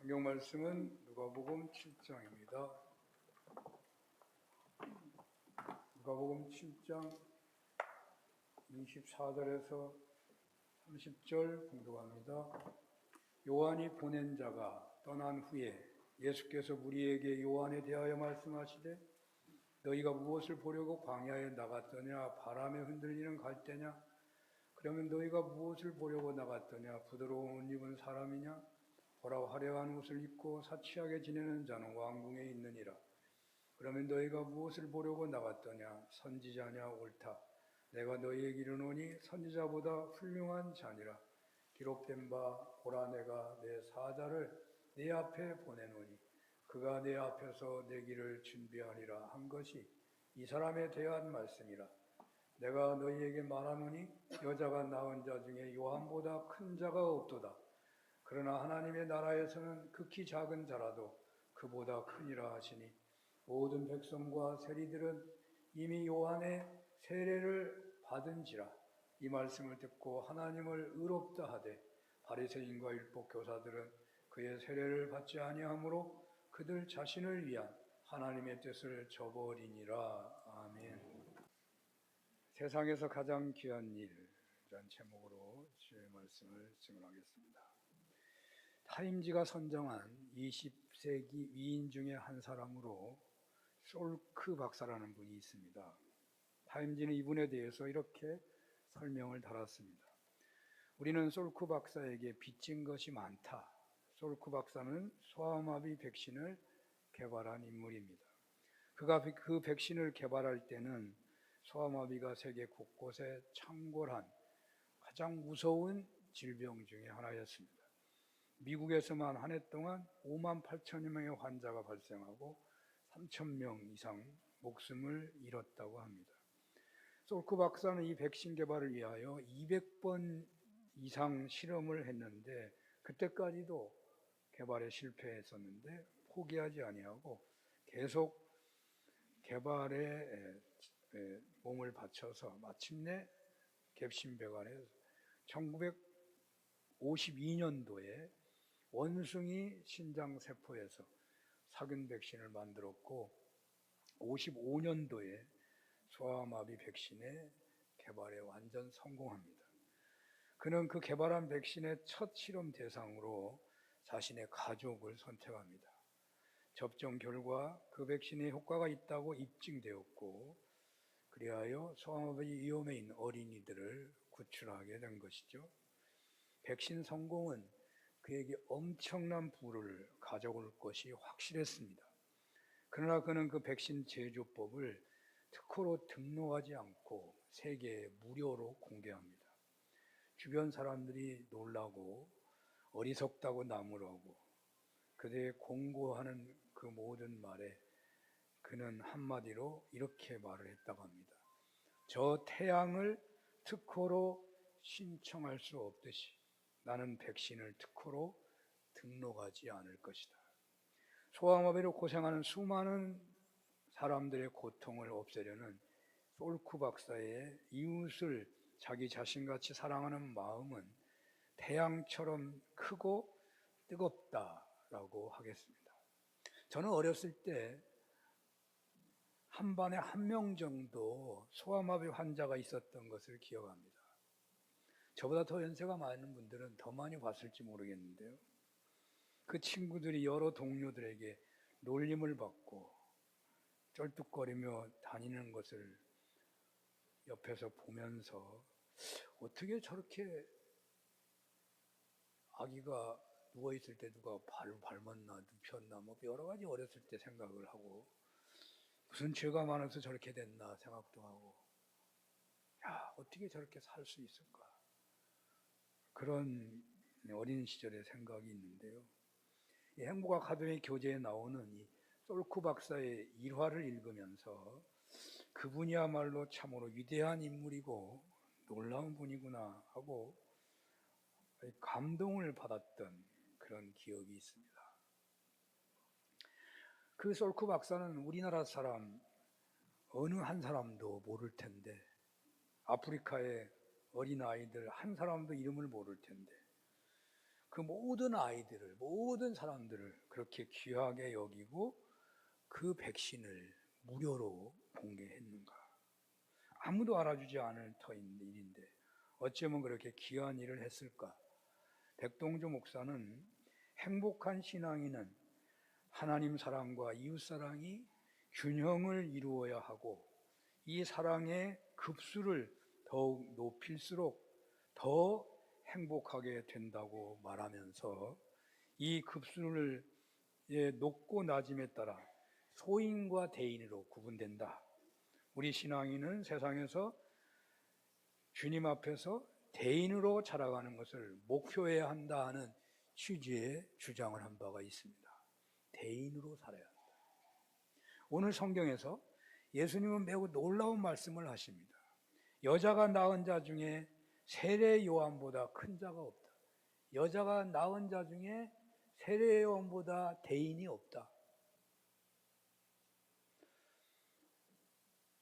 성경 말씀은 누가복음 7장입니다. 누가복음 7장 24절에서 30절 공독합니다. 요한이 보낸 자가 떠난 후에 예수께서 무리에게 요한에 대하여 말씀하시되 너희가 무엇을 보려고 광야에 나갔더냐? 바람에 흔들리는 갈대냐? 그러면 너희가 무엇을 보려고 나갔더냐? 부드러운 옷 입은 사람이냐? 보라, 화려한 옷을 입고 사치하게 지내는 자는 왕궁에 있느니라. 그러면 너희가 무엇을 보려고 나갔더냐? 선지자냐? 옳다. 내가 너희에게 이르노니 선지자보다 훌륭한 자니라. 기록된 바 보라, 내가 내 사자를 네 앞에 보내노니 그가 내 앞에서 내 길을 준비하리라 한 것이 이 사람에 대한 말씀이라. 내가 너희에게 말하노니 여자가 낳은 자 중에 요한보다 큰 자가 없도다. 그러나 하나님의 나라에서는 극히 작은 자라도 그보다 크니라 하시니 모든 백성과 세리들은 이미 요한의 세례를 받은지라. 이 말씀을 듣고 하나님을 의롭다 하되 바리새인과 율법 교사들은 그의 세례를 받지 아니하므로 그들 자신을 위한 하나님의 뜻을 저버리니라. 아멘. 세상에서 가장 귀한 일이라는 제목으로 주의 말씀을 증언하겠습니다. 타임지가 선정한 20세기 위인 중에 한 사람으로 솔크 박사라는 분이 있습니다. 타임지는 이분에 대해서 이렇게 설명을 달았습니다. 우리는 솔크 박사에게 빚진 것이 많다. 솔크 박사는 소아마비 백신을 개발한 인물입니다. 그가 그 백신을 개발할 때는 소아마비가 세계 곳곳에 창궐한 가장 무서운 질병 중에 하나였습니다. 미국에서만 한 해 동안 5만 8천여 명의 환자가 발생하고 3천 명 이상 목숨을 잃었다고 합니다. 솔크 박사는 이 백신 개발을 위하여 200번 이상 실험을 했는데 그때까지도 개발에 실패했었는데 포기하지 아니하고 계속 개발에 몸을 바쳐서 마침내 갭신백안에 1952년도에 원숭이 신장세포에서 사균 백신을 만들었고 55년도에 소아마비 백신의 개발에 완전 성공합니다. 그는 그 개발한 백신의 첫 실험 대상으로 자신의 가족을 선택합니다. 접종 결과 그 백신의 효과가 있다고 입증되었고 그리하여 소아마비 위험에 있는 어린이들을 구출하게 된 것이죠. 백신 성공은 그에게 엄청난 부를 가져올 것이 확실했습니다. 그러나 그는 그 백신 제조법을 특허로 등록하지 않고 세계에 무료로 공개합니다. 주변 사람들이 놀라고 어리석다고 나무라고 그대의 공고하는 그 모든 말에 그는 한마디로 이렇게 말을 했다고 합니다. 저 태양을 특허로 신청할 수 없듯이 나는 백신을 특허로 등록하지 않을 것이다. 소아마비로 고생하는 수많은 사람들의 고통을 없애려는 솔크 박사의 이웃을 자기 자신같이 사랑하는 마음은 태양처럼 크고 뜨겁다라고 하겠습니다. 저는 어렸을 때 한 반에 한 명 정도 소아마비 환자가 있었던 것을 기억합니다. 저보다 더 연세가 많은 분들은 더 많이 봤을지 모르겠는데요. 그 친구들이 여러 동료들에게 놀림을 받고 쩔뚝거리며 다니는 것을 옆에서 보면서 어떻게 저렇게 아기가 누워있을 때 누가 발을 밟았나 눕혔나 뭐 여러 가지 어렸을 때 생각을 하고 무슨 죄가 많아서 저렇게 됐나 생각도 하고 어떻게 저렇게 살 수 있을까 그런 어린 시절의 생각이 있는데요. 이 행복 아카데미 교재에 나오는 이 솔크 박사의 일화를 읽으면서 그분이야말로 참으로 위대한 인물이고 놀라운 분이구나 하고 감동을 받았던 그런 기억이 있습니다. 그 솔크 박사는 우리나라 사람 어느 한 사람도 모를 텐데 아프리카의 어린아이들 한 사람도 이름을 모를 텐데 그 모든 아이들을, 모든 사람들을 그렇게 귀하게 여기고 그 백신을 무료로 공개했는가? 아무도 알아주지 않을 터인 일인데 어쩌면 그렇게 귀한 일을 했을까? 백동주 목사는 행복한 신앙인은 하나님 사랑과 이웃 사랑이 균형을 이루어야 하고 이 사랑의 급수를 더욱 높일수록 더 행복하게 된다고 말하면서 이 급수를 높고 낮음에 따라 소인과 대인으로 구분된다. 우리 신앙인은 세상에서 주님 앞에서 대인으로 자라가는 것을 목표해야 한다 하는 취지의 주장을 한 바가 있습니다. 대인으로 살아야 한다. 오늘 성경에서 예수님은 매우 놀라운 말씀을 하십니다. 여자가 낳은 자 중에 세례 요한보다 큰 자가 없다. 여자가 낳은 자 중에 세례 요한보다 대인이 없다.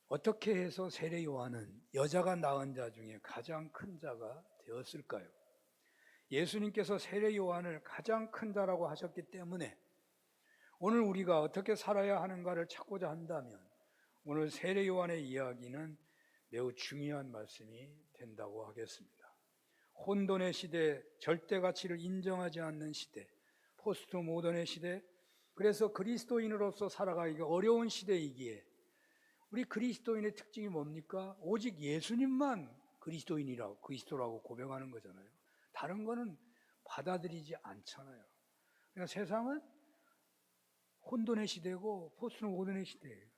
어떻게 해서 세례 요한은 여자가 낳은 자 중에 가장 큰 자가 되었을까요? 예수님께서 세례 요한을 가장 큰 자라고 하셨기 때문에 오늘 우리가 어떻게 살아야 하는가를 찾고자 한다면 오늘 세례 요한의 이야기는 매우 중요한 말씀이 된다고 하겠습니다. 혼돈의 시대, 절대 가치를 인정하지 않는 시대, 포스트 모던의 시대, 그래서 그리스도인으로서 살아가기가 어려운 시대이기에 우리 그리스도인의 특징이 뭡니까? 오직 예수님만 그리스도라고 고백하는 거잖아요. 다른 거는 받아들이지 않잖아요. 그러니까 세상은 혼돈의 시대고 포스트 모던의 시대예요.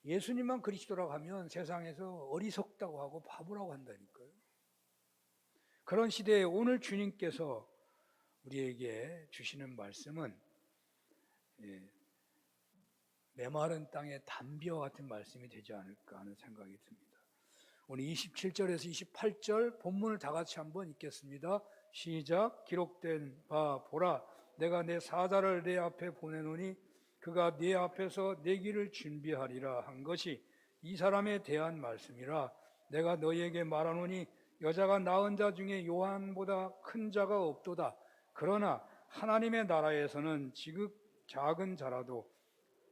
예수님만 그리스도라고 하면 세상에서 어리석다고 하고 바보라고 한다니까요. 그런 시대에 오늘 주님께서 우리에게 주시는 말씀은 메마른 땅의 담비와 같은 말씀이 되지 않을까 하는 생각이 듭니다. 오늘 27절에서 28절 본문을 다 같이 한번 읽겠습니다. 시작. 기록된 바 보라, 내가 내 사자를 내 앞에 보내노니 그가 네 앞에서 내 길을 준비하리라 한 것이 이 사람에 대한 말씀이라. 내가 너희에게 말하노니 여자가 낳은 자 중에 요한보다 큰 자가 없도다. 그러나 하나님의 나라에서는 지극 작은 자라도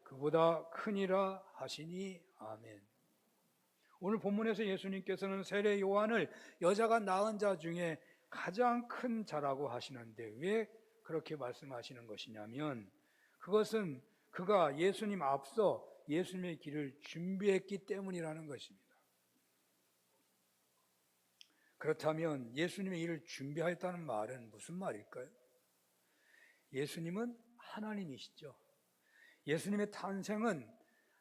그보다 크니라 하시니. 아멘. 오늘 본문에서 예수님께서는 세례 요한을 여자가 낳은 자 중에 가장 큰 자라고 하시는데 왜 그렇게 말씀하시는 것이냐면 그것은 그가 예수님 앞서 예수님의 길을 준비했기 때문이라는 것입니다. 그렇다면 예수님의 일을 준비하였다는 말은 무슨 말일까요? 예수님은 하나님이시죠. 예수님의 탄생은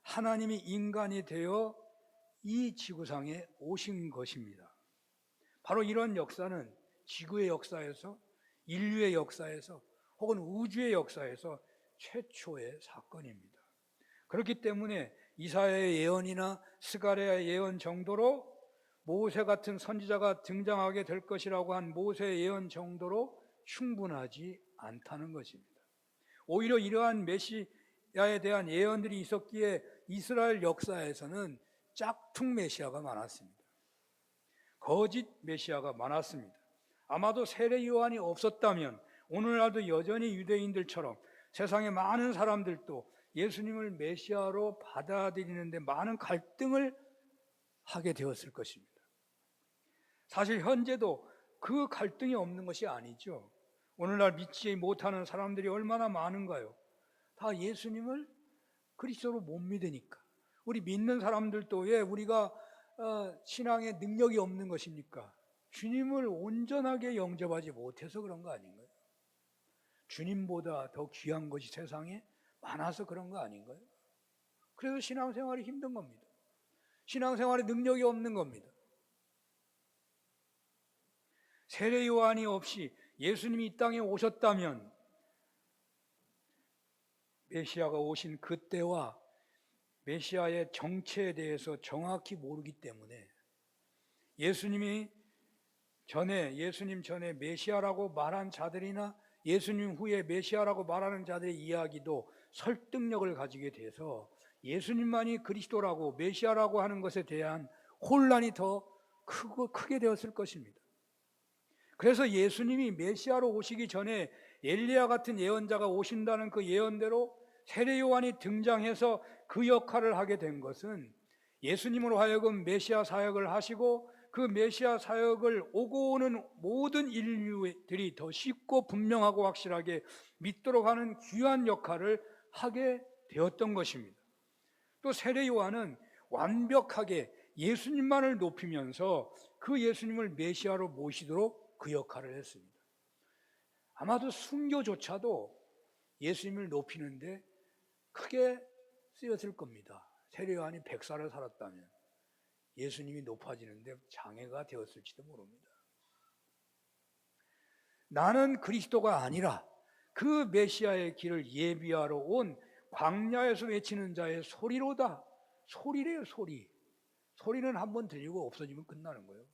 하나님이 인간이 되어 이 지구상에 오신 것입니다. 바로 이런 역사는 지구의 역사에서, 인류의 역사에서, 혹은 우주의 역사에서 최초의 사건입니다. 그렇기 때문에 이사야의 예언이나 스가랴의 예언 정도로 모세 같은 선지자가 등장하게 될 것이라고 한 모세의 예언 정도로 충분하지 않다는 것입니다. 오히려 이러한 메시아에 대한 예언들이 있었기에 이스라엘 역사에서는 짝퉁 메시아가 많았습니다. 거짓 메시아가 많았습니다. 아마도 세례 요한이 없었다면 오늘날도 여전히 유대인들처럼 세상의 많은 사람들도 예수님을 메시아로 받아들이는데 많은 갈등을 하게 되었을 것입니다. 사실 현재도 그 갈등이 없는 것이 아니죠. 오늘날 믿지 못하는 사람들이 얼마나 많은가요? 다 예수님을 그리스도로 못 믿으니까. 우리 믿는 사람들도 왜 우리가 신앙에 능력이 없는 것입니까? 주님을 온전하게 영접하지 못해서 그런 거 아닌가요? 주님보다 더 귀한 것이 세상에 많아서 그런 거 아닌가요? 그래서 신앙생활이 힘든 겁니다. 신앙생활에 능력이 없는 겁니다. 세례 요한이 없이 예수님이 이 땅에 오셨다면 메시아가 오신 그때와 메시아의 정체에 대해서 정확히 모르기 때문에 예수님 전에 메시아라고 말한 자들이나 예수님 후에 메시아라고 말하는 자들의 이야기도 설득력을 가지게 돼서 예수님만이 그리스도라고 메시아라고 하는 것에 대한 혼란이 더 크게 되었을 것입니다. 그래서 예수님이 메시아로 오시기 전에 엘리야 같은 예언자가 오신다는 그 예언대로 세례 요한이 등장해서 그 역할을 하게 된 것은 예수님으로 하여금 메시아 사역을 하시고 그 메시아 사역을 오고 오는 모든 인류들이 더 쉽고 분명하고 확실하게 믿도록 하는 귀한 역할을 하게 되었던 것입니다. 또 세례 요한은 완벽하게 예수님만을 높이면서 그 예수님을 메시아로 모시도록 그 역할을 했습니다. 아마도 순교조차도 예수님을 높이는데 크게 쓰였을 겁니다. 세례 요한이 100살을 살았다면 예수님이 높아지는데 장애가 되었을지도 모릅니다. 나는 그리스도가 아니라 그 메시아의 길을 예비하러 온 광야에서 외치는 자의 소리로다. 소리래요, 소리. 소리는 한번 들리고 없어지면 끝나는 거예요.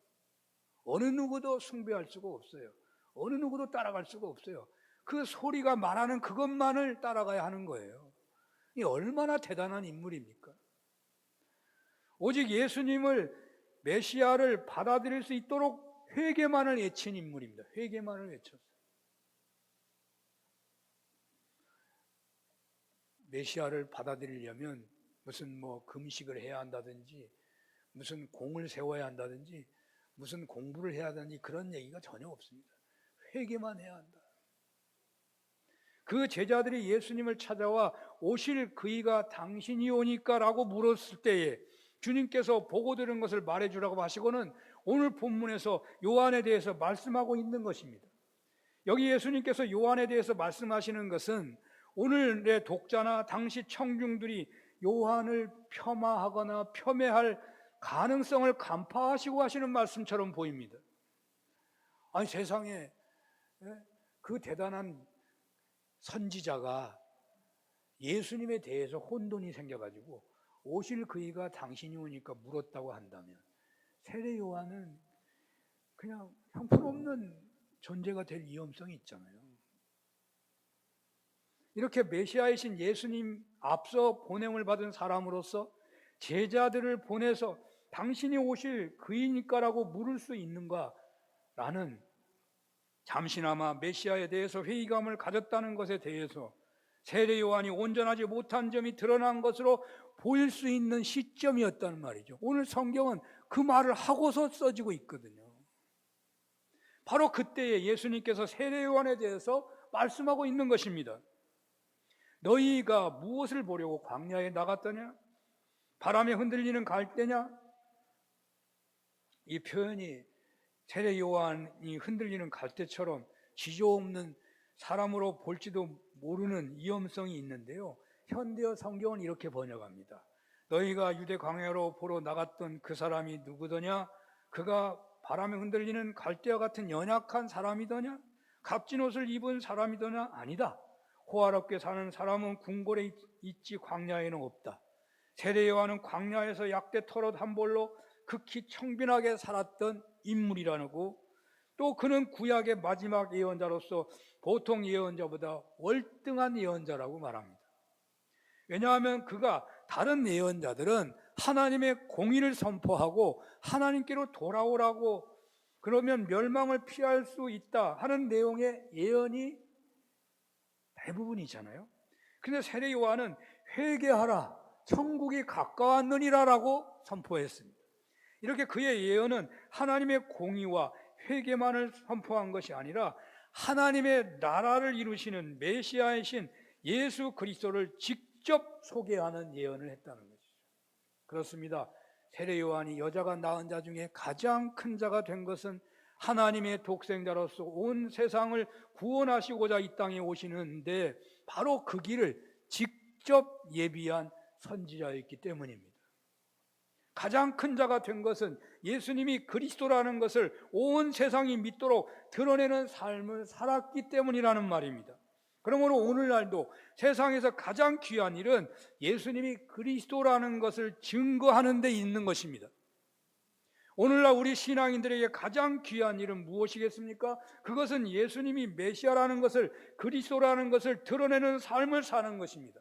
어느 누구도 숭배할 수가 없어요. 어느 누구도 따라갈 수가 없어요. 그 소리가 말하는 그것만을 따라가야 하는 거예요. 이 얼마나 대단한 인물입니까? 오직 예수님을 메시아를 받아들일 수 있도록 회개만을 외친 인물입니다. 회개만을 외쳤어요. 메시아를 받아들이려면 무슨 금식을 해야 한다든지 무슨 공을 세워야 한다든지 무슨 공부를 해야 한다든지 그런 얘기가 전혀 없습니다. 회개만 해야 한다. 그 제자들이 예수님을 찾아와 오실 그이가 당신이 오니까 라고 물었을 때에 주님께서 보고 들은 것을 말해주라고 하시고는 오늘 본문에서 요한에 대해서 말씀하고 있는 것입니다. 여기 예수님께서 요한에 대해서 말씀하시는 것은 오늘의 독자나 당시 청중들이 요한을 폄하하거나 폄훼할 가능성을 간파하시고 하시는 말씀처럼 보입니다. 아니 세상에 그 대단한 선지자가 예수님에 대해서 혼돈이 생겨가지고 오실 그이가 당신이 오니까 물었다고 한다면 세례 요한은 그냥 형편없는 존재가 될 위험성이 있잖아요. 이렇게 메시아이신 예수님 앞서 보냄을 받은 사람으로서 제자들을 보내서 당신이 오실 그이니까라고 물을 수 있는가라는 잠시나마 메시아에 대해서 회의감을 가졌다는 것에 대해서 세례 요한이 온전하지 못한 점이 드러난 것으로 보일 수 있는 시점이었다는 말이죠. 오늘 성경은 그 말을 하고서 써지고 있거든요. 바로 그때에 예수님께서 세례 요한에 대해서 말씀하고 있는 것입니다. 너희가 무엇을 보려고 광야에 나갔더냐? 바람에 흔들리는 갈대냐? 이 표현이 세례 요한이 흔들리는 갈대처럼 지조 없는 사람으로 볼지도 모르는 위험성이 있는데요. 현대어 성경은 이렇게 번역합니다. 너희가 유대 광야로 보러 나갔던 그 사람이 누구더냐? 그가 바람에 흔들리는 갈대와 같은 연약한 사람이더냐? 값진 옷을 입은 사람이더냐? 아니다. 호화롭게 사는 사람은 궁궐에 있지 광야에는 없다. 세례 요한은 광야에서 약대 털옷 한 벌로 극히 청빈하게 살았던 인물이라고, 또 그는 구약의 마지막 예언자로서 보통 예언자보다 월등한 예언자라고 말합니다. 왜냐하면 그가 다른 예언자들은 하나님의 공의를 선포하고 하나님께로 돌아오라고, 그러면 멸망을 피할 수 있다 하는 내용의 예언이 대부분이잖아요. 그런데 세례 요한은 회개하라, 천국이 가까웠느니라 라고 선포했습니다. 이렇게 그의 예언은 하나님의 공의와 회개만을 선포한 것이 아니라 하나님의 나라를 이루시는 메시아이신 예수 그리스도를 직접 소개하는 예언을 했다는 것이죠. 그렇습니다. 세례 요한이 여자가 낳은 자 중에 가장 큰 자가 된 것은 하나님의 독생자로서 온 세상을 구원하시고자 이 땅에 오시는데 바로 그 길을 직접 예비한 선지자였기 때문입니다. 가장 큰 자가 된 것은 예수님이 그리스도라는 것을 온 세상이 믿도록 드러내는 삶을 살았기 때문이라는 말입니다. 그러므로 오늘날도 세상에서 가장 귀한 일은 예수님이 그리스도라는 것을 증거하는 데 있는 것입니다. 오늘날 우리 신앙인들에게 가장 귀한 일은 무엇이겠습니까? 그것은 예수님이 메시아라는 것을, 그리스도라는 것을 드러내는 삶을 사는 것입니다.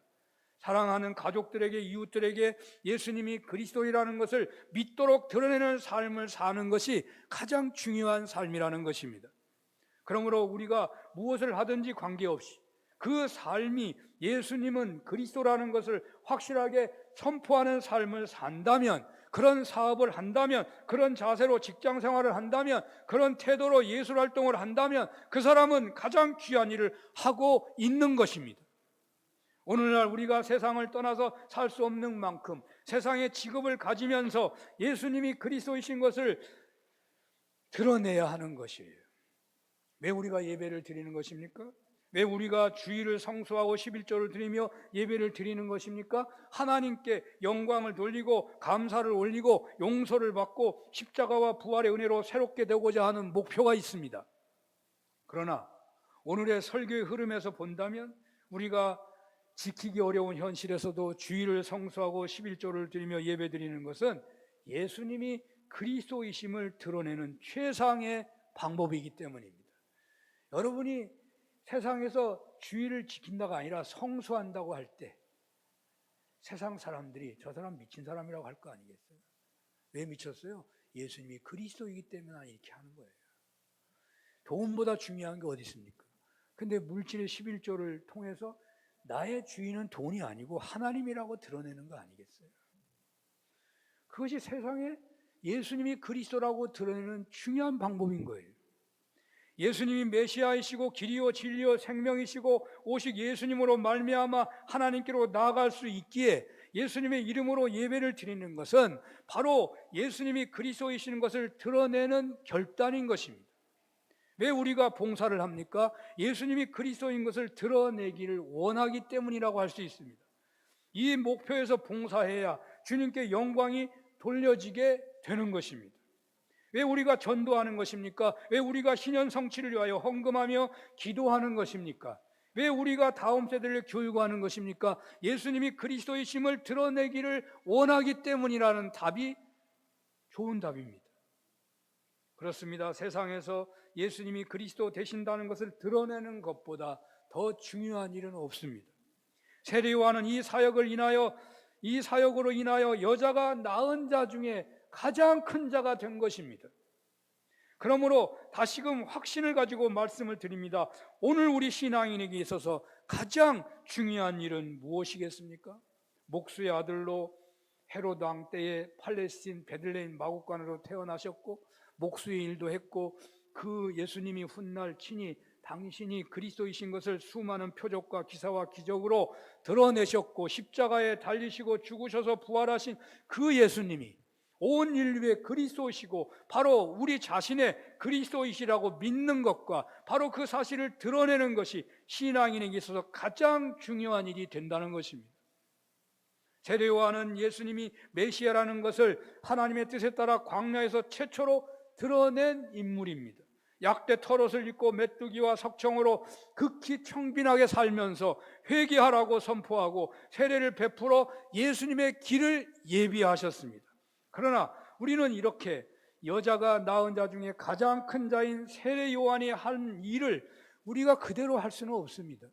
사랑하는 가족들에게, 이웃들에게 예수님이 그리스도이라는 것을 믿도록 드러내는 삶을 사는 것이 가장 중요한 삶이라는 것입니다. 그러므로 우리가 무엇을 하든지 관계없이 그 삶이 예수님은 그리스도라는 것을 확실하게 선포하는 삶을 산다면, 그런 사업을 한다면, 그런 자세로 직장 생활을 한다면, 그런 태도로 예술 활동을 한다면 그 사람은 가장 귀한 일을 하고 있는 것입니다. 오늘날 우리가 세상을 떠나서 살 수 없는 만큼 세상의 직업을 가지면서 예수님이 그리스도이신 것을 드러내야 하는 것이에요. 왜 우리가 예배를 드리는 것입니까? 왜 우리가 주일을 성수하고 11조를 드리며 예배를 드리는 것입니까? 하나님께 영광을 돌리고 감사를 올리고 용서를 받고 십자가와 부활의 은혜로 새롭게 되고자 하는 목표가 있습니다. 그러나 오늘의 설교의 흐름에서 본다면 우리가 지키기 어려운 현실에서도 주일을 성수하고 11조를 드리며 예배 드리는 것은 예수님이 그리스도이심을 드러내는 최상의 방법이기 때문입니다. 여러분이 세상에서 주일을 지킨다가 아니라 성수한다고 할 때 세상 사람들이 저 사람 미친 사람이라고 할 거 아니겠어요? 왜 미쳤어요? 예수님이 그리스도이기 때문에 이렇게 하는 거예요. 돈보다 중요한 게 어디 있습니까? 근데 물질의 11조를 통해서 나의 주인은 돈이 아니고 하나님이라고 드러내는 거 아니겠어요? 그것이 세상에 예수님이 그리스도라고 드러내는 중요한 방법인 거예요. 예수님이 메시아이시고 길이요 진리요 생명이시고 오직 예수님으로 말미암아 하나님께로 나아갈 수 있기에 예수님의 이름으로 예배를 드리는 것은 바로 예수님이 그리스도이시는 것을 드러내는 결단인 것입니다. 왜 우리가 봉사를 합니까? 예수님이 그리스도인 것을 드러내기를 원하기 때문이라고 할 수 있습니다. 이 목표에서 봉사해야 주님께 영광이 돌려지게 되는 것입니다. 왜 우리가 전도하는 것입니까? 왜 우리가 신년 성취를 위하여 헌금하며 기도하는 것입니까? 왜 우리가 다음 세대를 교육하는 것입니까? 예수님이 그리스도이심을 드러내기를 원하기 때문이라는 답이 좋은 답입니다. 그렇습니다. 세상에서 예수님이 그리스도 되신다는 것을 드러내는 것보다 더 중요한 일은 없습니다. 세례 요한은 이 사역으로 인하여 여자가 낳은 자 중에 가장 큰 자가 된 것입니다. 그러므로 다시금 확신을 가지고 말씀을 드립니다. 오늘 우리 신앙인에게 있어서 가장 중요한 일은 무엇이겠습니까? 목수의 아들로 헤롯 왕 때에 팔레스틴 베들레헴 마국간으로 태어나셨고 목수의 일도 했고 그 예수님이 훗날 친히 당신이 그리스도이신 것을 수많은 표적과 기사와 기적으로 드러내셨고 십자가에 달리시고 죽으셔서 부활하신 그 예수님이 온 인류의 그리스도이시고 바로 우리 자신의 그리스도이시라고 믿는 것과 바로 그 사실을 드러내는 것이 신앙인에게 있어서 가장 중요한 일이 된다는 것입니다. 세례 요한은 예수님이 메시아라는 것을 하나님의 뜻에 따라 광야에서 최초로 드러낸 인물입니다. 약대 털옷을 입고 메뚜기와 석청으로 극히 청빈하게 살면서 회개하라고 선포하고 세례를 베풀어 예수님의 길을 예비하셨습니다. 그러나 우리는 이렇게 여자가 낳은 자 중에 가장 큰 자인 세례 요한이 한 일을 우리가 그대로 할 수는 없습니다.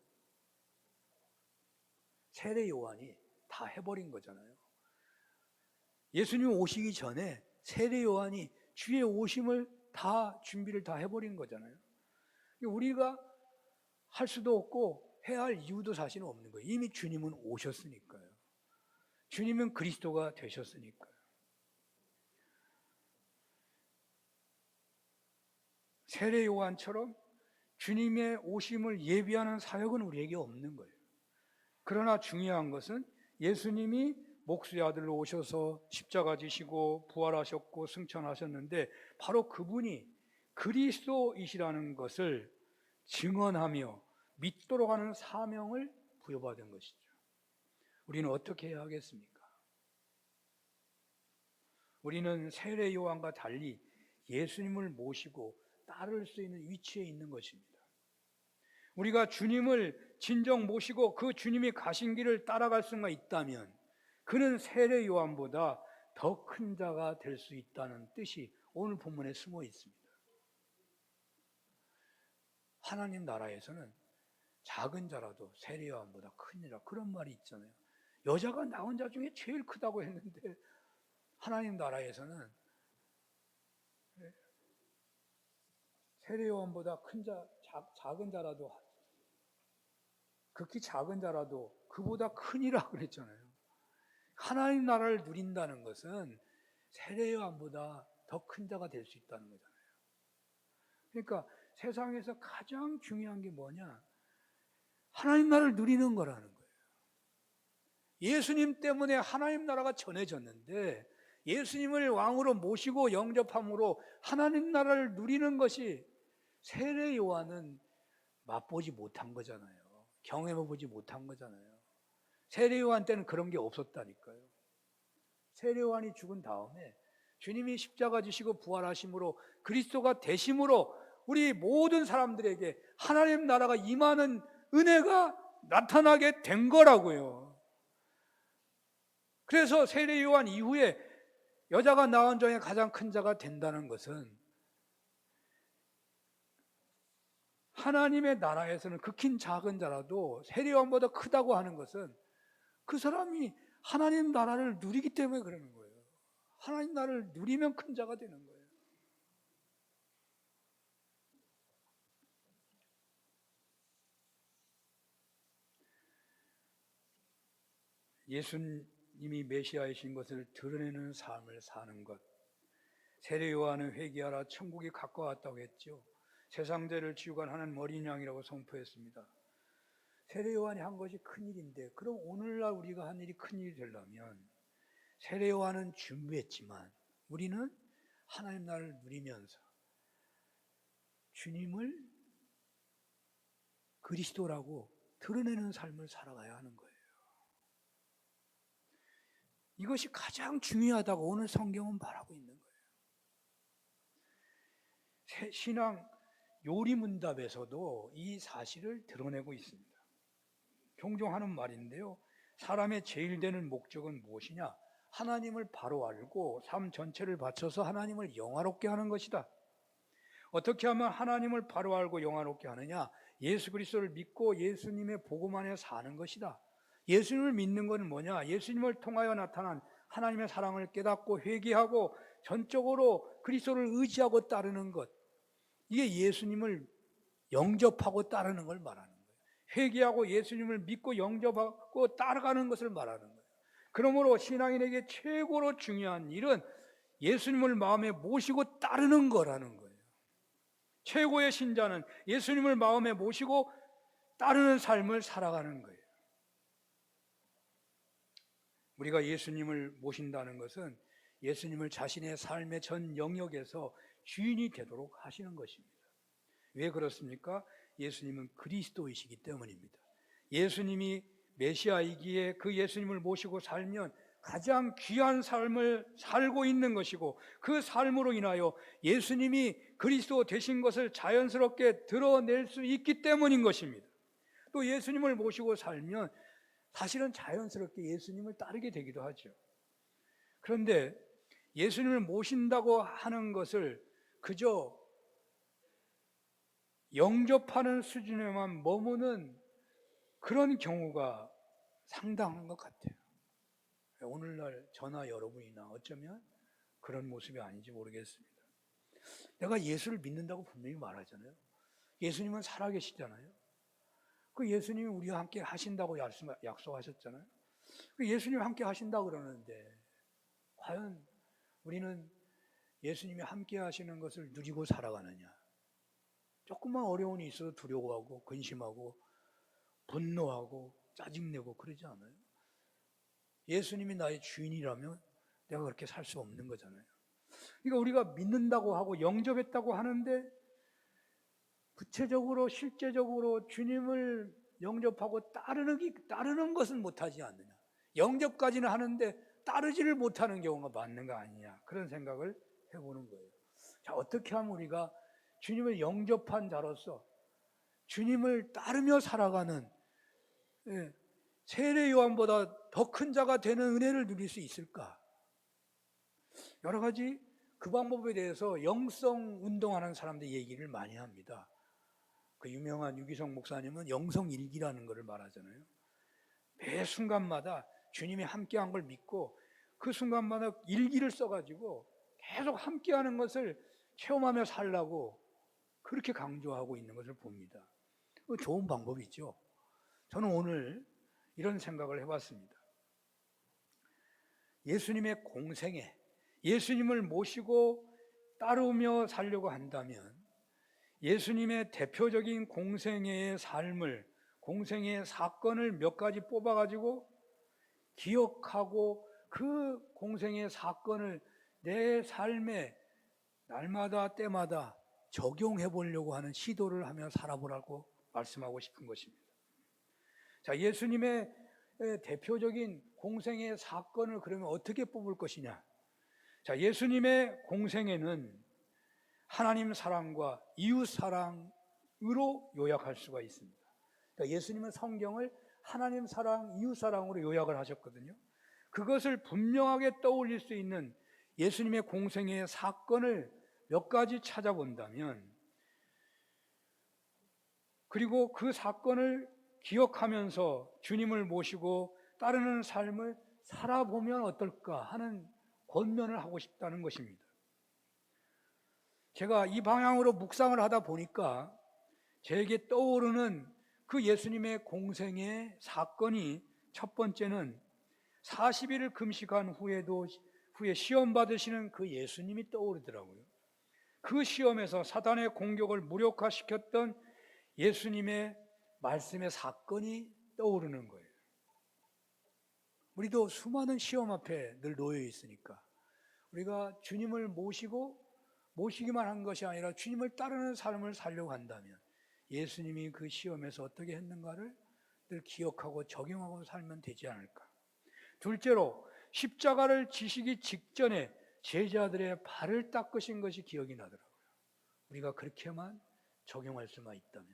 세례 요한이 다 해버린 거잖아요. 예수님 오시기 전에 세례 요한이 주의 오심을 다 준비를 다 해버린 거잖아요. 우리가 할 수도 없고 해야 할 이유도 사실은 없는 거예요. 이미 주님은 오셨으니까요. 주님은 그리스도가 되셨으니까요. 세례 요한처럼 주님의 오심을 예비하는 사역은 우리에게 없는 거예요. 그러나 중요한 것은 예수님이 목수의 아들로 오셔서 십자가 지시고 부활하셨고 승천하셨는데 바로 그분이 그리스도이시라는 것을 증언하며 믿도록 하는 사명을 부여받은 것이죠. 우리는 어떻게 해야 하겠습니까? 우리는 세례 요한과 달리 예수님을 모시고 따를 수 있는 위치에 있는 것입니다. 우리가 주님을 진정 모시고 그 주님이 가신 길을 따라갈 수가 있다면 그는 세례 요한보다 더 큰 자가 될 수 있다는 뜻이 오늘 본문에 숨어 있습니다. 하나님 나라에서는 작은 자라도 세례 요한보다 큰 자라 그런 말이 있잖아요. 여자가 낳은 자 중에 제일 크다고 했는데 하나님 나라에서는 세례 요한보다 작은 자라도, 극히 작은 자라도 그보다 큰이라 그랬잖아요. 하나님 나라를 누린다는 것은 세례 요한보다 더 큰 자가 될 수 있다는 거잖아요. 그러니까 세상에서 가장 중요한 게 뭐냐? 하나님 나라를 누리는 거라는 거예요. 예수님 때문에 하나님 나라가 전해졌는데 예수님을 왕으로 모시고 영접함으로 하나님 나라를 누리는 것이 세례 요한은 맛보지 못한 거잖아요. 경험해보지 못한 거잖아요. 세례 요한 때는 그런 게 없었다니까요. 세례 요한이 죽은 다음에 주님이 십자가 지시고 부활하심으로 그리스도가 되심으로 우리 모든 사람들에게 하나님 나라가 임하는 은혜가 나타나게 된 거라고요. 그래서 세례 요한 이후에 여자가 낳은 중에 가장 큰 자가 된다는 것은 하나님의 나라에서는 극히 작은 자라도 세례 요한보다 크다고 하는 것은 그 사람이 하나님 나라를 누리기 때문에 그러는 거예요. 하나님 나라를 누리면 큰 자가 되는 거예요. 예수님이 메시아이신 것을 드러내는 삶을 사는 것. 세례 요한은 회개하라 천국이 가까웠다고 했죠. 세상 죄를 지우고 하는 어린 양이라고 선포했습니다. 세례 요한이 한 것이 큰일인데 그럼 오늘날 우리가 한 일이 큰일이 되려면 세례 요한은 준비했지만 우리는 하나님 나라를 누리면서 주님을 그리스도라고 드러내는 삶을 살아가야 하는 거예요. 이것이 가장 중요하다고 오늘 성경은 말하고 있는 거예요. 신앙 요리문답에서도 이 사실을 드러내고 있습니다. 종종 하는 말인데요. 사람의 제일 되는 목적은 무엇이냐? 하나님을 바로 알고 삶 전체를 바쳐서 하나님을 영화롭게 하는 것이다. 어떻게 하면 하나님을 바로 알고 영화롭게 하느냐? 예수 그리스도를 믿고 예수님의 복음 안에 사는 것이다. 예수님을 믿는 것은 뭐냐? 예수님을 통하여 나타난 하나님의 사랑을 깨닫고 회개하고 전적으로 그리스도를 의지하고 따르는 것. 이게 예수님을 영접하고 따르는 걸 말하는 거예요. 회개하고 예수님을 믿고 영접하고 따라가는 것을 말하는 거예요. 그러므로 신앙인에게 최고로 중요한 일은 예수님을 마음에 모시고 따르는 거라는 거예요. 최고의 신자는 예수님을 마음에 모시고 따르는 삶을 살아가는 거예요. 우리가 예수님을 모신다는 것은 예수님을 자신의 삶의 전 영역에서 주인이 되도록 하시는 것입니다. 왜 그렇습니까? 예수님은 그리스도이시기 때문입니다. 예수님이 메시아이기에 그 예수님을 모시고 살면 가장 귀한 삶을 살고 있는 것이고 그 삶으로 인하여 예수님이 그리스도 되신 것을 자연스럽게 드러낼 수 있기 때문인 것입니다. 또 예수님을 모시고 살면 사실은 자연스럽게 예수님을 따르게 되기도 하죠. 그런데 예수님을 모신다고 하는 것을 그저 영접하는 수준에만 머무는 그런 경우가 상당한 것 같아요. 오늘날 저나 여러분이나 어쩌면 그런 모습이 아닌지 모르겠습니다. 내가 예수를 믿는다고 분명히 말하잖아요. 예수님은 살아계시잖아요. 그 예수님이 우리와 함께 하신다고 약속하셨잖아요. 그 예수님 함께 하신다고 그러는데 과연 우리는 예수님이 함께 하시는 것을 누리고 살아가느냐? 조금만 어려움이 있어도 두려워하고 근심하고 분노하고 짜증내고 그러지 않아요? 예수님이 나의 주인이라면 내가 그렇게 살 수 없는 거잖아요. 그러니까 우리가 믿는다고 하고 영접했다고 하는데 구체적으로 실제적으로 주님을 영접하고 따르는 것은 못하지 않느냐. 영접까지는 하는데 따르지를 못하는 경우가 많은 거 아니냐. 그런 생각을 해보는 거예요. 자, 어떻게 하면 우리가 주님을 영접한 자로서 주님을 따르며 살아가는 세례 요한보다 더 큰 자가 되는 은혜를 누릴 수 있을까? 여러 가지 그 방법에 대해서 영성 운동하는 사람들 얘기를 많이 합니다. 그 유명한 유기성 목사님은 영성일기라는 것을 말하잖아요. 매 순간마다 주님이 함께한 걸 믿고 그 순간마다 일기를 써가지고 계속 함께하는 것을 체험하며 살라고 그렇게 강조하고 있는 것을 봅니다. 좋은 방법이죠. 저는 오늘 이런 생각을 해봤습니다. 예수님의 공생애, 예수님을 모시고 따르며 살려고 한다면 예수님의 대표적인 공생애의 삶을, 공생애의 사건을 몇 가지 뽑아가지고 기억하고 그 공생애의 사건을 내 삶에 날마다 때마다 적용해 보려고 하는 시도를 하며 살아보라고 말씀하고 싶은 것입니다. 자, 예수님의 대표적인 공생의 사건을 그러면 어떻게 뽑을 것이냐? 자, 예수님의 공생애는 하나님 사랑과 이웃 사랑으로 요약할 수가 있습니다. 그러니까 예수님은 성경을 하나님 사랑, 이웃 사랑으로 요약을 하셨거든요. 그것을 분명하게 떠올릴 수 있는 예수님의 공생애의 사건을 몇 가지 찾아본다면, 그리고 그 사건을 기억하면서 주님을 모시고 따르는 삶을 살아보면 어떨까 하는 권면을 하고 싶다는 것입니다. 제가 이 방향으로 묵상을 하다 보니까 제게 떠오르는 그 예수님의 공생의 사건이, 첫 번째는 40일을 금식한 후에 시험 받으시는 그 예수님이 떠오르더라고요. 그 시험에서 사단의 공격을 무력화시켰던 예수님의 말씀의 사건이 떠오르는 거예요. 우리도 수많은 시험 앞에 늘 놓여 있으니까 우리가 주님을 모시기만 한 것이 아니라 주님을 따르는 삶을 살려고 한다면 예수님이 그 시험에서 어떻게 했는가를 늘 기억하고 적용하고 살면 되지 않을까. 둘째로 십자가를 지시기 직전에 제자들의 발을 닦으신 것이 기억이 나더라고요. 우리가 그렇게만 적용할 수만 있다면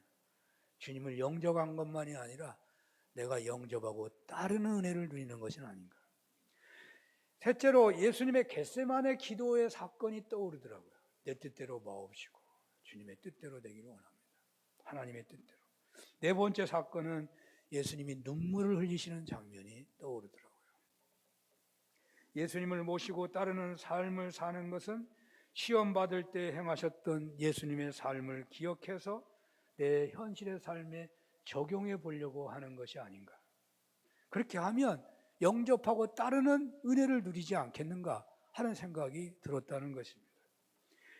주님을 영접한 것만이 아니라 내가 영접하고 따르는 은혜를 누리는 것은 아닌가. 셋째로 예수님의 겟세마네 기도의 사건이 떠오르더라고요. 내 뜻대로 마옵시고 주님의 뜻대로 되기를 원합니다. 하나님의 뜻대로. 네 번째 사건은 예수님이 눈물을 흘리시는 장면이 떠오르더라고요. 예수님을 모시고 따르는 삶을 사는 것은 시험 받을 때 행하셨던 예수님의 삶을 기억해서 내 현실의 삶에 적용해 보려고 하는 것이 아닌가. 그렇게 하면 영접하고 따르는 은혜를 누리지 않겠는가 하는 생각이 들었다는 것입니다.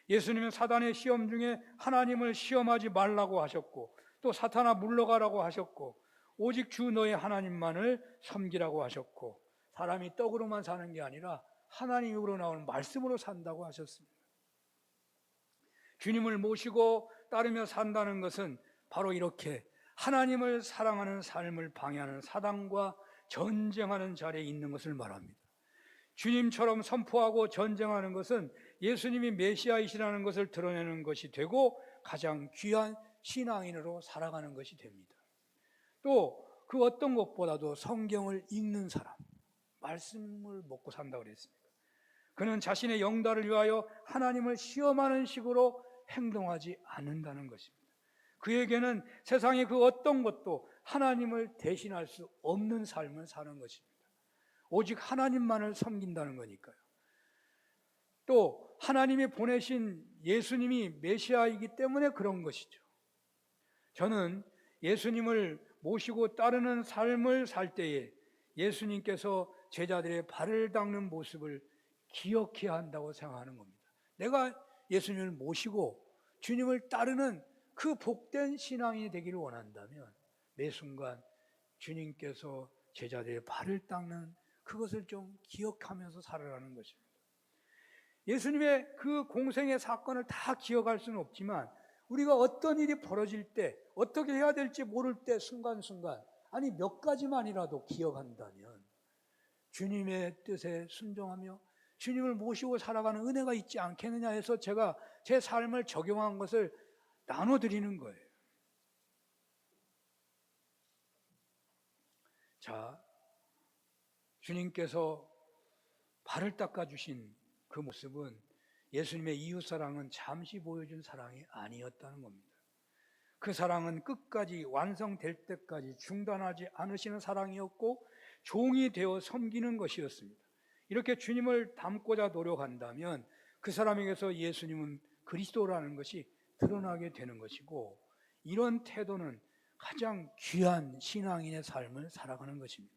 예수님은 사단의 시험 중에 하나님을 시험하지 말라고 하셨고, 또 사탄아 물러가라고 하셨고, 오직 주 너의 하나님만을 섬기라고 하셨고, 사람이 떡으로만 사는 게 아니라 하나님으로 나오는 말씀으로 산다고 하셨습니다. 주님을 모시고 따르며 산다는 것은 바로 이렇게 하나님을 사랑하는 삶을 방해하는 사단과 전쟁하는 자리에 있는 것을 말합니다. 주님처럼 선포하고 전쟁하는 것은 예수님이 메시아이시라는 것을 드러내는 것이 되고 가장 귀한 신앙인으로 살아가는 것이 됩니다. 또 그 어떤 것보다도 성경을 읽는 사람, 말씀을 먹고 산다고 그랬습니다. 그는 자신의 영달을 위하여 하나님을 시험하는 식으로 행동하지 않는다는 것입니다. 그에게는 세상의 그 어떤 것도 하나님을 대신할 수 없는 삶을 사는 것입니다. 오직 하나님만을 섬긴다는 거니까요. 또 하나님이 보내신 예수님이 메시아이기 때문에 그런 것이죠. 저는 예수님을 모시고 따르는 삶을 살 때에 예수님께서 제자들의 발을 닦는 모습을 기억해야 한다고 생각하는 겁니다. 내가 예수님을 모시고 주님을 따르는 그 복된 신앙이 되기를 원한다면 매 순간 주님께서 제자들의 발을 닦는 그것을 좀 기억하면서 살아가는 것입니다. 예수님의 그 공생의 사건을 다 기억할 수는 없지만 우리가 어떤 일이 벌어질 때 어떻게 해야 될지 모를 때 순간순간, 아니 몇 가지만이라도 기억한다면 주님의 뜻에 순종하며 주님을 모시고 살아가는 은혜가 있지 않겠느냐 해서 제가 제 삶을 적용한 것을 나눠드리는 거예요. 자, 주님께서 발을 닦아주신 그 모습은 예수님의 이웃사랑은 잠시 보여준 사랑이 아니었다는 겁니다. 그 사랑은 끝까지 완성될 때까지 중단하지 않으시는 사랑이었고 종이 되어 섬기는 것이었습니다. 이렇게 주님을 닮고자 노력한다면 그 사람에게서 예수님은 그리스도라는 것이 드러나게 되는 것이고, 이런 태도는 가장 귀한 신앙인의 삶을 살아가는 것입니다.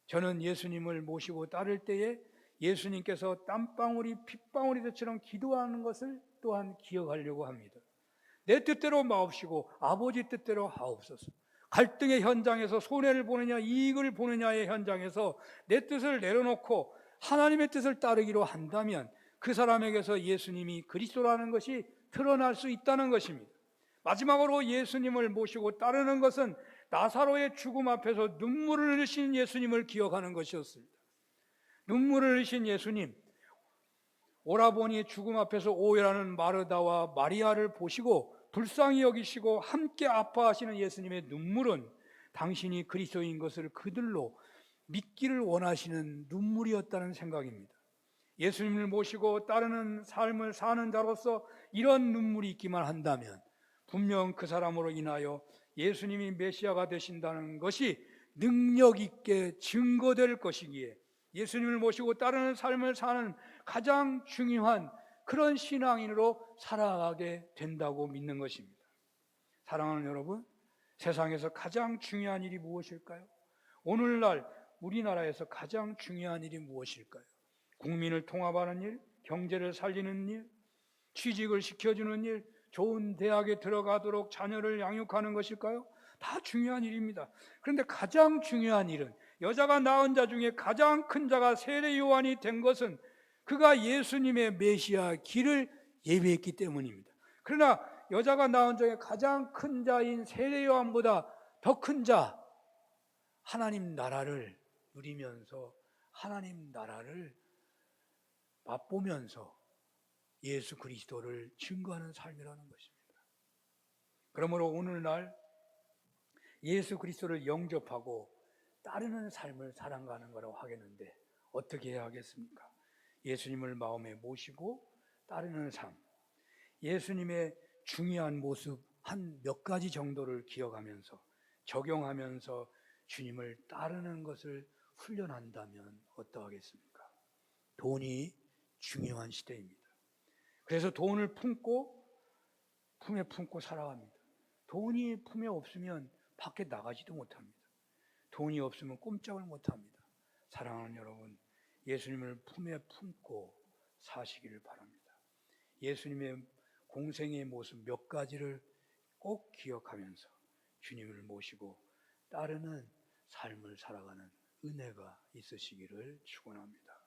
저는 예수님을 모시고 따를 때에 예수님께서 땀방울이 핏방울이 되처럼 기도하는 것을 또한 기억하려고 합니다. 내 뜻대로 마옵시고 아버지 뜻대로 하옵소서. 갈등의 현장에서 손해를 보느냐 이익을 보느냐의 현장에서 내 뜻을 내려놓고 하나님의 뜻을 따르기로 한다면 그 사람에게서 예수님이 그리스도라는 것이 드러날 수 있다는 것입니다. 마지막으로 예수님을 모시고 따르는 것은 나사로의 죽음 앞에서 눈물을 흘리신 예수님을 기억하는 것이었습니다. 눈물을 흘리신 예수님, 오라버니의 죽음 앞에서 오해하는 마르다와 마리아를 보시고 불쌍히 여기시고 함께 아파하시는 예수님의 눈물은 당신이 그리스도인 것을 그들로 믿기를 원하시는 눈물이었다는 생각입니다. 예수님을 모시고 따르는 삶을 사는 자로서 이런 눈물이 있기만 한다면 분명 그 사람으로 인하여 예수님이 메시아가 되신다는 것이 능력 있게 증거될 것이기에 예수님을 모시고 따르는 삶을 사는 가장 중요한 그런 신앙인으로 살아가게 된다고 믿는 것입니다. 사랑하는 여러분, 세상에서 가장 중요한 일이 무엇일까요? 오늘날 우리나라에서 가장 중요한 일이 무엇일까요? 국민을 통합하는 일, 경제를 살리는 일, 취직을 시켜주는 일, 좋은 대학에 들어가도록 자녀를 양육하는 것일까요? 다 중요한 일입니다. 그런데 가장 중요한 일은 여자가 낳은 자 중에 가장 큰 자가 세례 요한이 된 것은 그가 예수님의 메시아 길을 예비했기 때문입니다. 그러나 여자가 낳은 자에 가장 큰 자인 세례 요한보다 더 큰 자, 하나님 나라를 누리면서 하나님 나라를 맛보면서 예수 그리스도를 증거하는 삶이라는 것입니다. 그러므로 오늘날 예수 그리스도를 영접하고 따르는 삶을 살아가는 거라고 하겠는데 어떻게 해야 하겠습니까? 예수님을 마음에 모시고 따르는 삶, 예수님의 중요한 모습 한 몇 가지 정도를 기억하면서 적용하면서 주님을 따르는 것을 훈련한다면 어떠하겠습니까? 돈이 중요한 시대입니다. 그래서 돈을 품에 품고 살아갑니다. 돈이 품에 없으면 밖에 나가지도 못합니다. 돈이 없으면 꼼짝을 못합니다. 사랑하는 여러분, 예수님을 품에 품고 사시기를 바랍니다. 예수님의 공생의 모습 몇 가지를 꼭 기억하면서 주님을 모시고 따르는 삶을 살아가는 은혜가 있으시기를 축원합니다.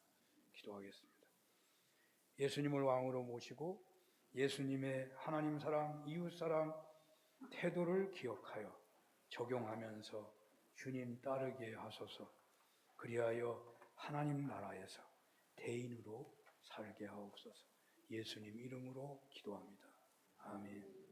기도하겠습니다. 예수님을 왕으로 모시고 예수님의 하나님 사랑, 이웃 사랑 태도를 기억하여 적용하면서 주님 따르게 하소서. 그리하여 하나님 나라에서 대인으로 살게 하옵소서. 예수님 이름으로 기도합니다. 아멘.